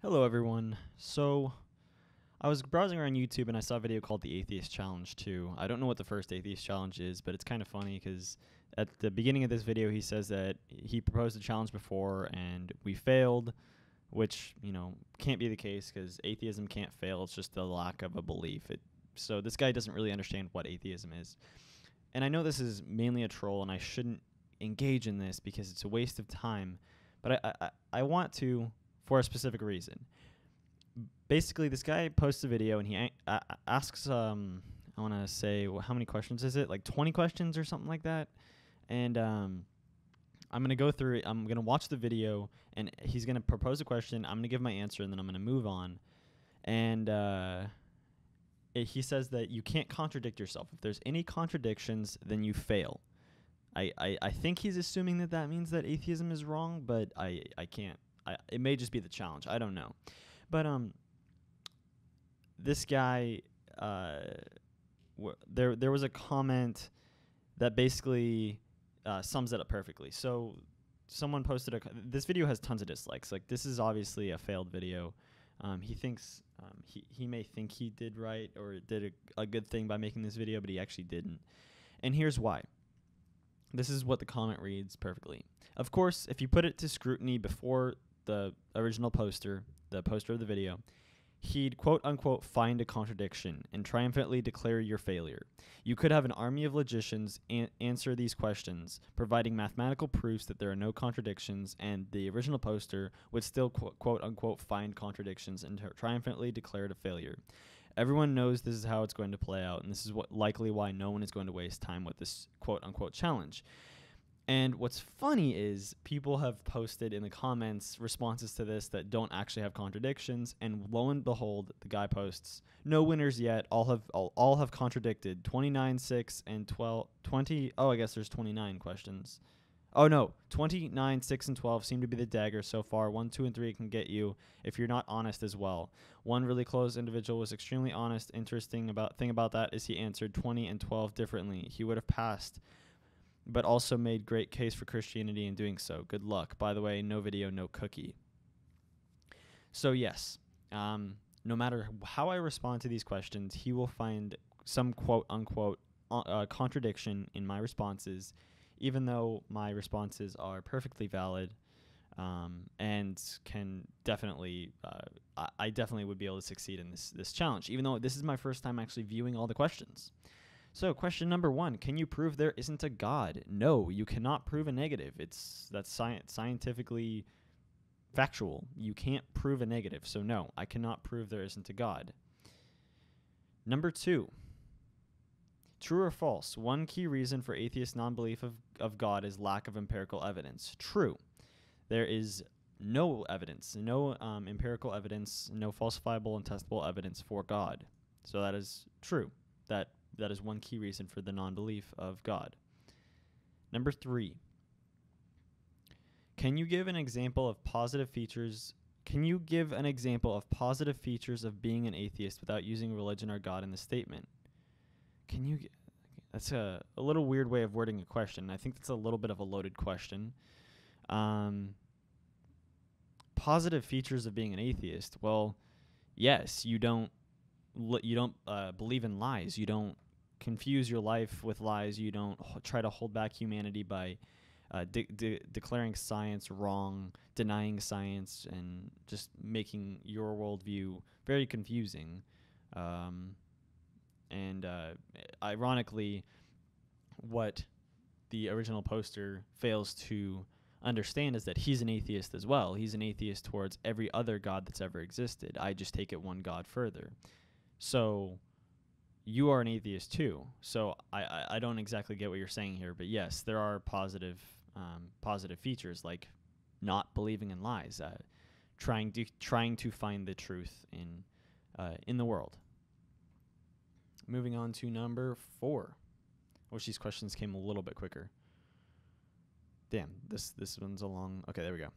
Hello, everyone. So, I was browsing around YouTube and I saw a video called the Atheist Challenge 2. I don't know what the first Atheist Challenge is, but it's kind of funny because at the beginning of this video, he says that he proposed a challenge before and we failed, which, can't be the case because atheism can't fail. It's just the lack of a belief. So, this guy doesn't really understand what atheism is. And I know this is mainly a troll and I shouldn't engage in this because it's a waste of time, but I want to for a specific reason. Basically, this guy posts a video and he asks, I want to say, how many questions is it? Like 20 questions or something like that. And I'm going to go through it. I'm going to watch the video, and he's going to propose a question. I'm going to give my answer, and then I'm going to move on. And he says that you can't contradict yourself. If there's any contradictions, then you fail. I think he's assuming that means that atheism is wrong, but I can't. It may just be the challenge. I don't know. But this guy, there was a comment that basically sums it up perfectly. So someone posted this video has tons of dislikes. Like, this is obviously a failed video. He thinks he may think he did right or did a good thing by making this video, but he actually didn't. And here's why. This is what the comment reads perfectly. Of course, if you put it to scrutiny before the original poster, the poster of the video, he'd quote-unquote find a contradiction and triumphantly declare your failure. You could have an army of logicians answer these questions, providing mathematical proofs that there are no contradictions, and the original poster would still quote-unquote find contradictions and triumphantly declare it a failure. Everyone knows this is how it's going to play out, and this is likely why no one is going to waste time with this quote-unquote challenge. And what's funny is people have posted in the comments responses to this that don't actually have contradictions, and lo and behold, the guy posts, no winners yet, all have contradicted, 29, 6, and 12, 20, I guess there's 29 questions. Oh no, 29, 6, and 12 seem to be the dagger so far. 1, 2, and 3 can get you if you're not honest as well. One really close individual was extremely honest. Interesting thing about that is he answered 20 and 12 differently. He would have passed, but also made great case for Christianity in doing so. Good luck. By the way, no video, no cookie. So yes, no matter how I respond to these questions, he will find some quote-unquote contradiction in my responses, even though my responses are perfectly valid and can definitely, I definitely would be able to succeed in this challenge, even though this is my first time actually viewing all the questions. So question number 1, can you prove there isn't a God? No, you cannot prove a negative. That's scientifically factual. You can't prove a negative. So no, I cannot prove there isn't a God. Number 2, true or false? One key reason for atheist non-belief of God is lack of empirical evidence. True. There is no evidence, no empirical evidence, no falsifiable and testable evidence for God. So that is true. That is one key reason for the non-belief of God. Number 3, can you give an example of positive features? Can you give an example of positive features of being an atheist without using religion or God in the statement? Can you? That's a little weird way of wording a question. I think that's a little bit of a loaded question. Positive features of being an atheist. Well, yes, you don't believe in lies. You don't confuse your life with lies. You don't try to hold back humanity by declaring science wrong, denying science, and just making your worldview very confusing. And ironically, what the original poster fails to understand is that he's an atheist as well. He's an atheist towards every other God that's ever existed. I just take it one God further. So you are an atheist too. So I don't exactly get what you're saying here, but yes, there are positive features like not believing in lies, trying to find the truth in the world. Moving on to number 4. I wish these questions came a little bit quicker. Damn, this one's a long. Okay, there we go.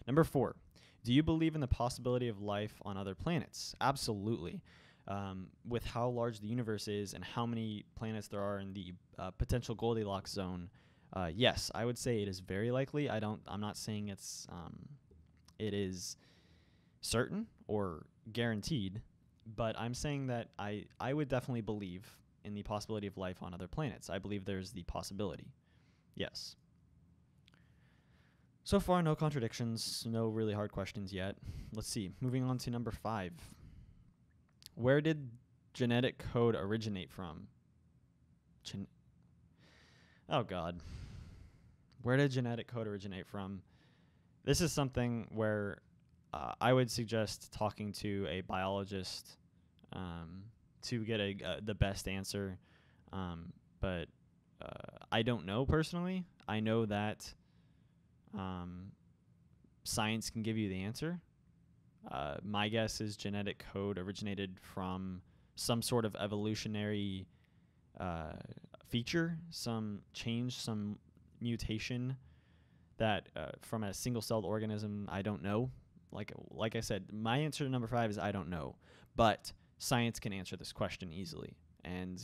Number 4. Do you believe in the possibility of life on other planets? Absolutely. With how large the universe is and how many planets there are in the potential Goldilocks zone, yes, I would say it is very likely. I'm not saying it is certain or guaranteed, but I'm saying that I would definitely believe in the possibility of life on other planets. I believe there's the possibility. Yes. So far, no contradictions, no really hard questions yet. Let's see. Moving on to number 5. Where did genetic code originate from? Oh, God. Where did genetic code originate from? This is something where I would suggest talking to a biologist to get the best answer. But I don't know personally. I know that science can give you the answer. My guess is genetic code originated from some sort of evolutionary feature, some change, some mutation that from a single-celled organism. I don't know. Like I said, my answer to number 5 is I don't know. But science can answer this question easily. And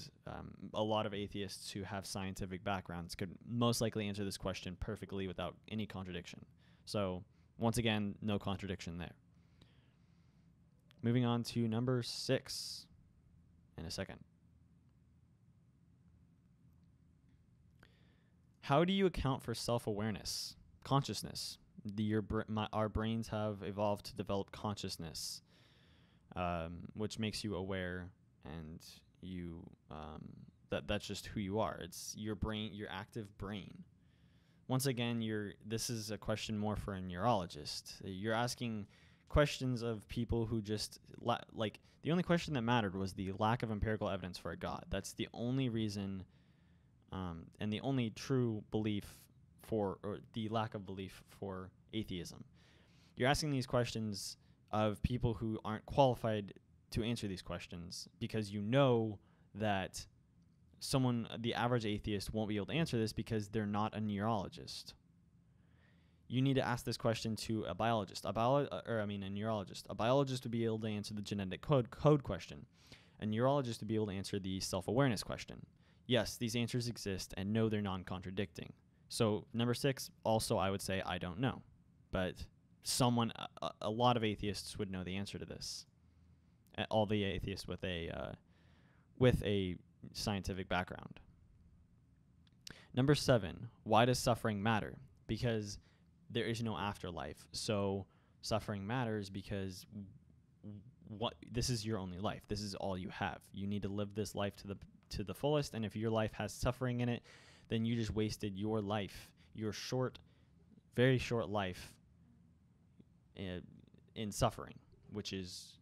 a lot of atheists who have scientific backgrounds could most likely answer this question perfectly without any contradiction. So, once again, no contradiction there. Moving on to number 6 in a second. How do you account for self-awareness, consciousness? Our brains have evolved to develop consciousness, which makes you aware, and you that's just who you are. It's your brain, your active brain. Once again, this is a question more for a neurologist. You're asking questions of people who just the only question that mattered was the lack of empirical evidence for a God. That's the only reason, and the only true belief or the lack of belief for atheism. You're asking these questions of people who aren't qualified to answer these questions because you know that the average atheist won't be able to answer this because they're not a neurologist. You need to ask this question to a biologist, a neurologist. A biologist would be able to answer the genetic code question. A neurologist would be able to answer the self-awareness question. Yes, these answers exist, and no, they're non-contradicting. So number 6, also I would say I don't know, but a lot of atheists would know the answer to this. All the atheists with a scientific background. Number 7, why does suffering matter? Because there is no afterlife. So suffering matters because this is your only life. This is all you have. You need to live this life to the fullest, and if your life has suffering in it, then you just wasted your life, your very short life in suffering, which is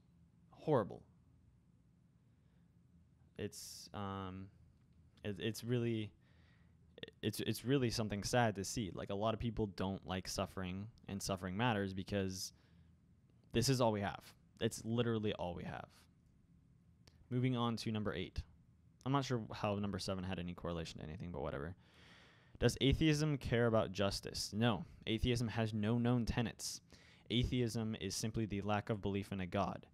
horrible. It's really something sad to see. Like, a lot of people don't like suffering, and suffering matters because this is all we have. It's literally all we have. Moving on to number 8. I'm not sure how number 7 had any correlation to anything, but whatever. Does atheism care about justice? No. Atheism has no known tenets. Atheism is simply the lack of belief in a God.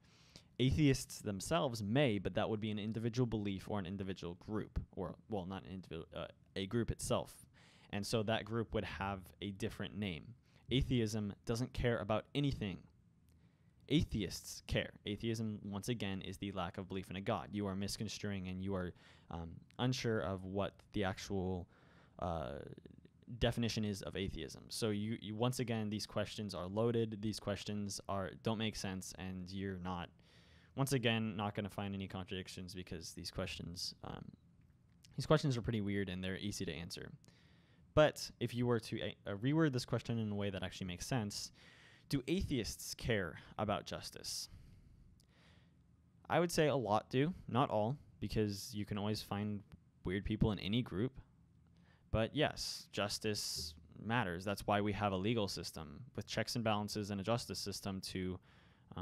Atheists themselves may, but that would be an individual belief or an individual group, or, well, not an individual, a group itself. And so that group would have a different name. Atheism doesn't care about anything. Atheists care. Atheism, once again, is the lack of belief in a God. You are misconstruing, and you are unsure of what the actual definition is of atheism. So you once again, these questions are loaded. These questions don't make sense, and you're not, once again, not going to find any contradictions because these questions are pretty weird and they're easy to answer. But if you were to reword this question in a way that actually makes sense, do atheists care about justice? I would say a lot do, not all, because you can always find weird people in any group. But yes, justice matters. That's why we have a legal system with checks and balances and a justice system to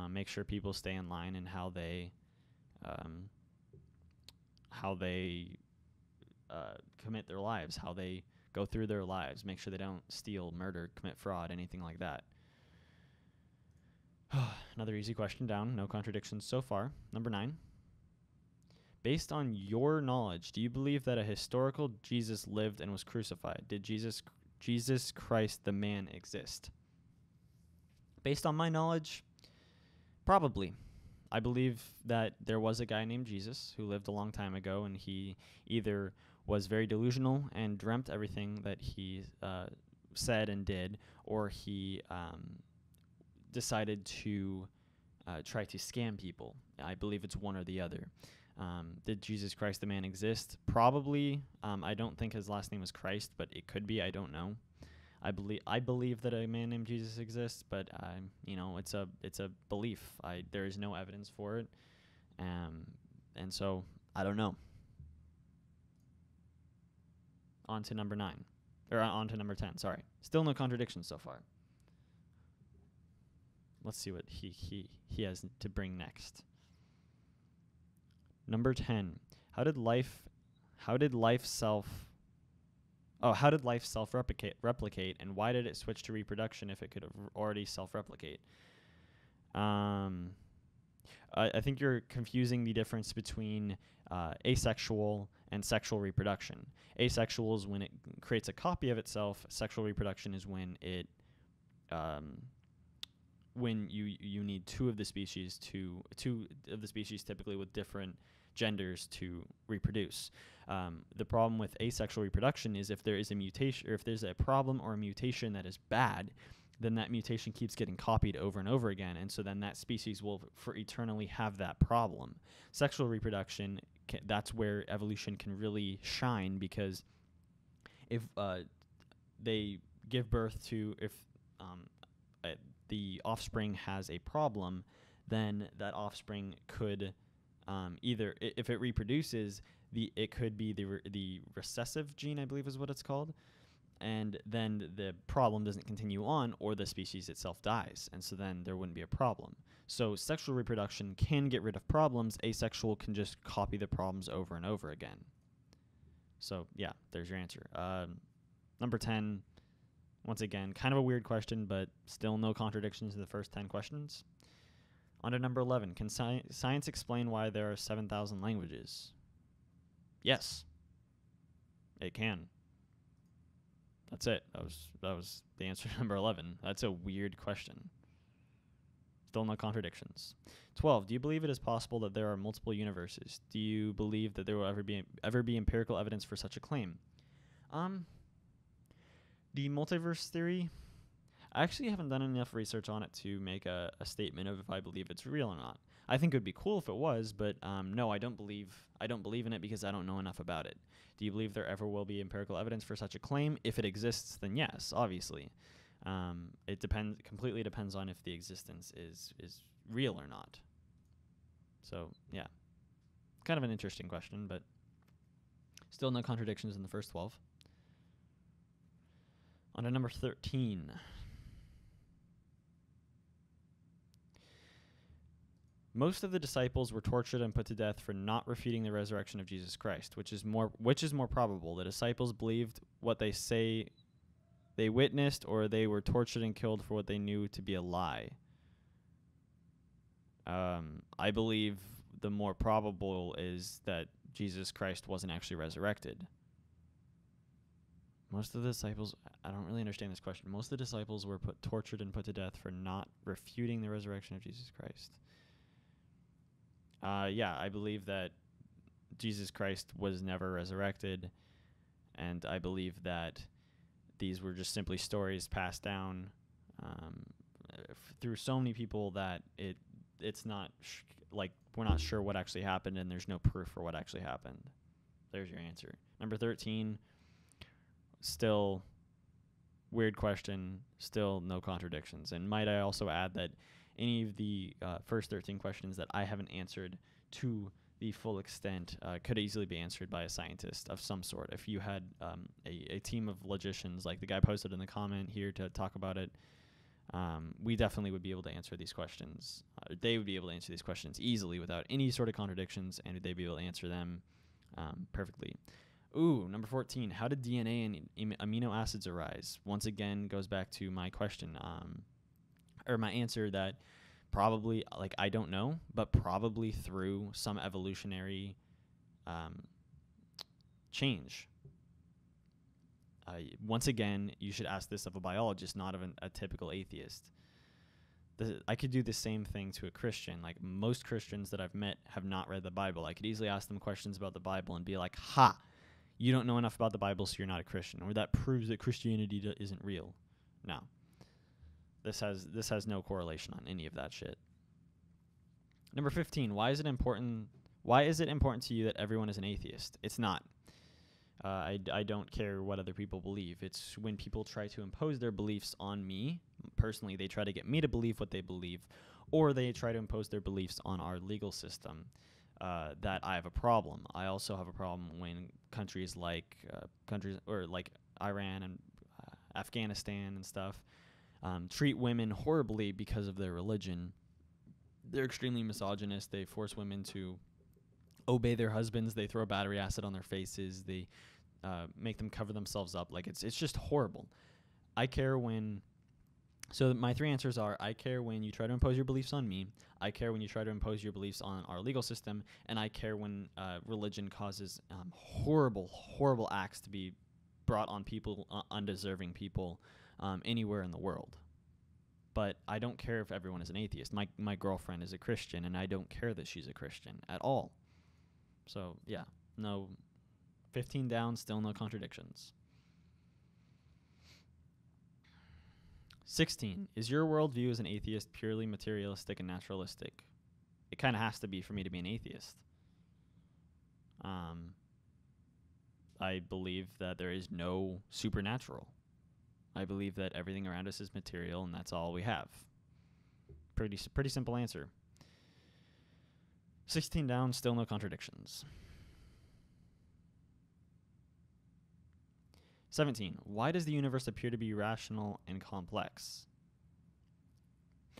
make sure people stay in line in how they commit their lives, how they go through their lives, make sure they don't steal, murder, commit fraud, anything like that. Another easy question down, no contradictions so far. Number 9. Based on your knowledge, do you believe that a historical Jesus lived and was crucified? Did Jesus Christ the man exist? Based on my knowledge, Probably. I believe that there was a guy named Jesus who lived a long time ago, and he either was very delusional and dreamt everything that he said and did, or he decided to try to scam people. I believe it's one or the other. Did Jesus Christ the man exist? Probably. I don't think his last name was Christ, but it could be. I don't know. I believe that a man named Jesus exists, but it's a belief. There is no evidence for it, and so I don't know. On to number 9, or on to number 10. Sorry, still no contradictions so far. Let's see what he has to bring next. Number 10. How did life self-replicate, and why did it switch to reproduction if it could have already self-replicate? I think you're confusing the difference between asexual and sexual reproduction. Asexual is when it creates a copy of itself. Sexual reproduction is when it when you need two of the species typically with different genders to reproduce. The problem with asexual reproduction is if there is a mutation, or if there's a problem or a mutation that is bad, then that mutation keeps getting copied over and over again, and so then that species will for eternally have that problem. Sexual reproduction, that's where evolution can really shine, because if they give birth to, if the offspring has a problem, then that offspring could either, if it reproduces, it could be the recessive gene, I believe is what it's called, and then the problem doesn't continue on, or the species itself dies, and so then there wouldn't be a problem. So sexual reproduction can get rid of problems. Asexual can just copy the problems over and over again. So yeah, there's your answer. Number 10, once again, kind of a weird question, but still no contradictions in the first 10 questions. On to number 11. Can science explain why there are 7,000 languages? Yes, it can. That's it. That was the answer to number 11. That's a weird question. Still no contradictions. 12. Do you believe it is possible that there are multiple universes? Do you believe that there will ever be empirical evidence for such a claim? The multiverse theory, I actually haven't done enough research on it to make a statement of if I believe it's real or not. I think it would be cool if it was, but no, I don't believe in it because I don't know enough about it. Do you believe there ever will be empirical evidence for such a claim? If it exists, then yes, obviously. It completely depends on if the existence is real or not. So yeah, kind of an interesting question, but still no contradictions in the first 12. On to number 13. Most of the disciples were tortured and put to death for not refuting the resurrection of Jesus Christ, which is more probable. The disciples believed what they say they witnessed, or they were tortured and killed for what they knew to be a lie. I believe the more probable is that Jesus Christ wasn't actually resurrected. Most of the disciples, I don't really understand this question. Most of the disciples were tortured and put to death for not refuting the resurrection of Jesus Christ. Yeah, I believe that Jesus Christ was never resurrected, and I believe that these were just simply stories passed down through so many people that it's not like we're not sure what actually happened, and there's no proof for what actually happened. There's your answer. Number 13, still weird question, still no contradictions. And might I also add that any of the first 13 questions that I haven't answered to the full extent could easily be answered by a scientist of some sort. If you had a team of logicians, like the guy posted in the comment here to talk about it, we definitely would be able to answer these questions. They would be able to answer these questions easily without any sort of contradictions, and they'd be able to answer them perfectly. Ooh, number 14. How did DNA and amino acids arise? Once again, goes back to my question, or my answer that probably, like, I don't know, but probably through some evolutionary change. Once again, you should ask this of a biologist, not of a typical atheist. I could do the same thing to a Christian. Like, most Christians that I've met have not read the Bible. I could easily ask them questions about the Bible and be like, ha, you don't know enough about the Bible, so you're not a Christian. Or that proves that Christianity isn't real. No. This has no correlation on any of that shit. Number 15, why is it important to you that everyone is an atheist? It's not. I don't care what other people believe. It's when people try to impose their beliefs on me. Personally, they try to get me to believe what they believe, or they try to impose their beliefs on our legal system, that I have a problem. I also have a problem when countries like Iran and Afghanistan and stuff treat women horribly because of their religion. They're extremely misogynist. They force women to obey their husbands. They throw battery acid on their faces. They make them cover themselves up. Like, it's just horrible. I care when... So my three answers are: I care when you try to impose your beliefs on me, I care when you try to impose your beliefs on our legal system, and I care when religion causes horrible, horrible acts to be brought on people, undeserving people, anywhere in the world. But I don't care if everyone is an atheist. My girlfriend is a Christian, and I don't care that she's a Christian at all. So, yeah, no, 15 down, still no contradictions. 16, is your worldview as an atheist purely materialistic and naturalistic? It kind of has to be for me to be an atheist. I believe that there is no supernatural. I believe that everything around us is material, and that's all we have. Pretty simple answer. 16 down, still no contradictions. 17. Why does the universe appear to be rational and complex?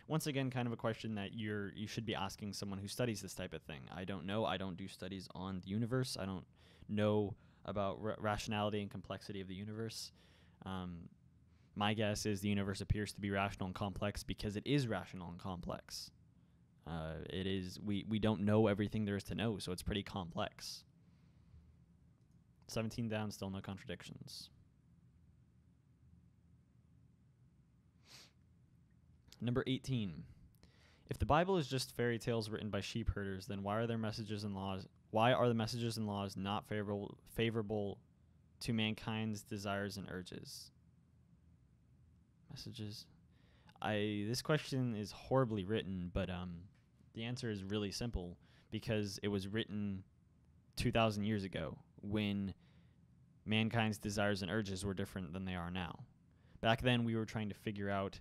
Once again, kind of a question that you should be asking someone who studies this type of thing. I don't know. I don't do studies on the universe. I don't know about rationality and complexity of the universe. My guess is the universe appears to be rational and complex because it is rational and complex. It is. We don't know everything there is to know, so it's pretty complex. 17 down, still no contradictions. Number 18. If the Bible is just fairy tales written by sheep herders, then why are the messages and laws not favorable to mankind's desires and urges? Messages. This question is horribly written, but the answer is really simple because it was written 2,000 years ago when mankind's desires and urges were different than they are now. Back then, we were trying to figure out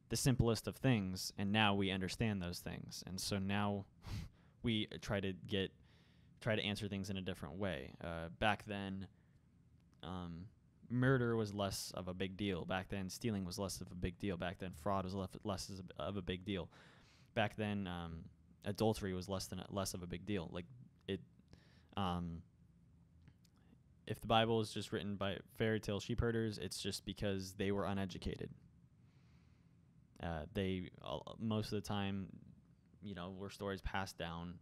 the simplest of things, and now we understand those things. And so now we try to answer things in a different way. Back then, murder was less of a big deal. Back then, stealing was less of a big deal. Back then, fraud was less of a big deal. Back then, adultery was less of a big deal. Like it. If the Bible is just written by fairy tale sheep herders, it's just because they were uneducated. They most of the time, were stories passed down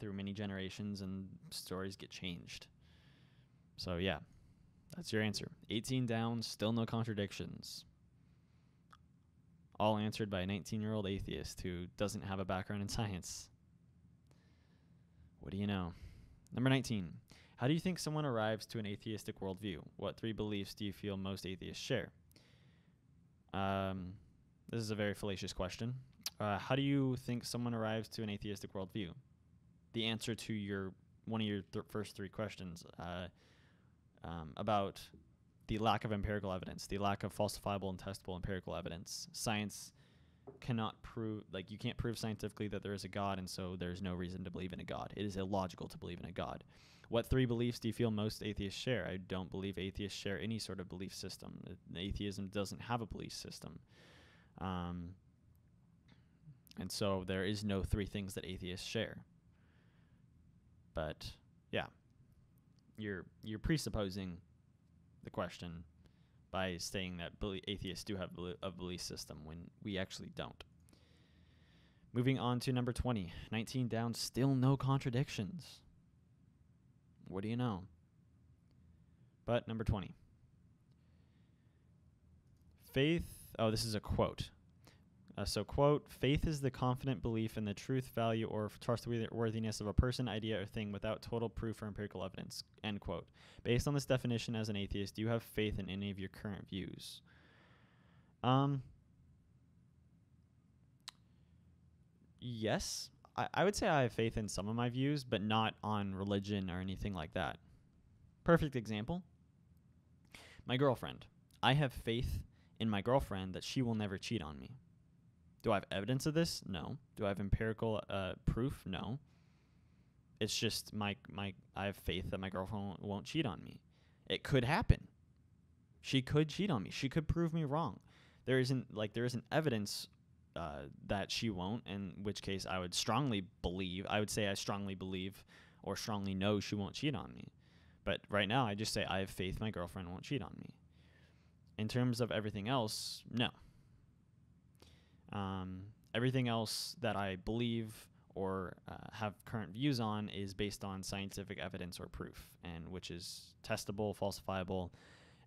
through many generations, and stories get changed. So yeah, that's your answer. 18 down, still no contradictions. All answered by a 19-year-old atheist who doesn't have a background in science. What do you know? Number 19. How do you think someone arrives to an atheistic worldview? What three beliefs do you feel most atheists share? This is a very fallacious question. How do you think someone arrives to an atheistic worldview? The answer to one of your first three questions about the lack of empirical evidence, the lack of falsifiable and testable empirical evidence. Science cannot prove, you can't prove scientifically that there is a God, and so there's no reason to believe in a God. It is illogical to believe in a God. What three beliefs do you feel most atheists share? I don't believe atheists share any sort of belief system. Atheism doesn't have a belief system. And so there is no three things that atheists share. But yeah, you're presupposing the question by saying that atheists do have a belief system when we actually don't. Moving on to number 20. 19 down, still no contradictions. What do you know? But number 20. Faith, this is a quote. So, quote, faith is the confident belief in the truth, value, or trustworthiness of a person, idea, or thing without total proof or empirical evidence, end quote. Based on this definition as an atheist, do you have faith in any of your current views? Yes. I would say I have faith in some of my views, but not on religion or anything like that. Perfect example. My girlfriend. I have faith in my girlfriend that she will never cheat on me. Do I have evidence of this? No. Do I have empirical proof? No. It's just I have faith that my girlfriend won't cheat on me. It could happen. She could cheat on me. She could prove me wrong. There isn't evidence that she won't, in which case I would strongly believe. I would say I strongly believe or strongly know she won't cheat on me. But right now, I just say I have faith my girlfriend won't cheat on me. In terms of everything else, no. Everything else that I believe or have current views on is based on scientific evidence or proof, and which is testable, falsifiable,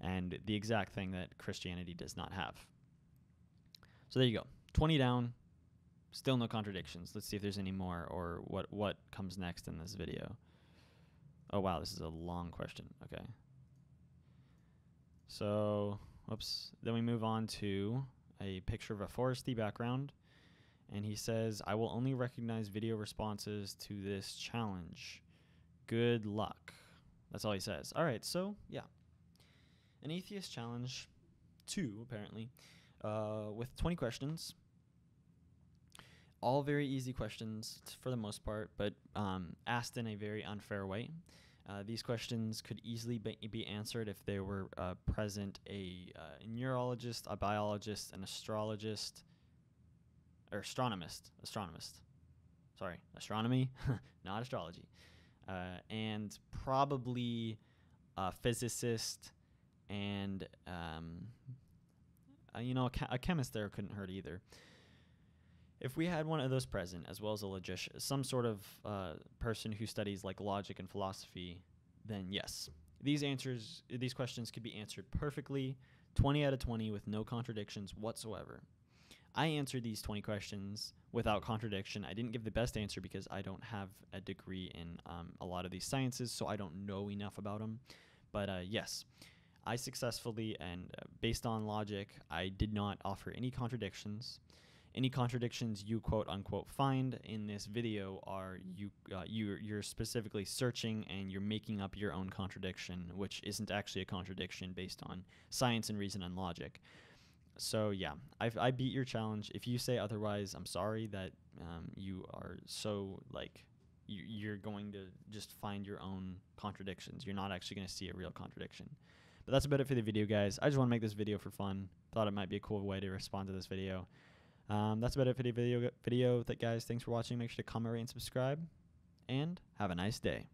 and the exact thing that Christianity does not have. So there you go. 20 down. Still no contradictions. Let's see if there's any more or what comes next in this video. Oh, wow, this is a long question. Okay. So, whoops. Then we move on to a picture of a foresty background. And he says, I will only recognize video responses to this challenge. Good luck. That's all he says. All right, so, yeah. An atheist challenge 2, apparently, with 20 questions. All very easy questions for the most part, but asked in a very unfair way. These questions could easily be answered if there were present a neurologist, a biologist, an astrologist, or astronomist. Sorry, astronomy, not astrology. And probably a physicist and, a chemist there couldn't hurt either. If we had one of those present, as well as a logician, some sort of person who studies like logic and philosophy, then yes. These questions could be answered perfectly, 20 out of 20 with no contradictions whatsoever. I answered these 20 questions without contradiction. I didn't give the best answer because I don't have a degree in a lot of these sciences, so I don't know enough about them. But yes, I successfully, and based on logic, I did not offer any contradictions. Any contradictions you quote unquote find in this video are you're specifically searching and you're making up your own contradiction, which isn't actually a contradiction based on science and reason and logic. So yeah, I beat your challenge. If you say otherwise, I'm sorry that you are so you're going to just find your own contradictions. You're not actually going to see a real contradiction. But that's about it for the video, guys. I just want to make this video for fun. Thought it might be a cool way to respond to this video. That's about it for the video. Guys, thanks for watching. Make sure to comment, rate, and subscribe. And have a nice day.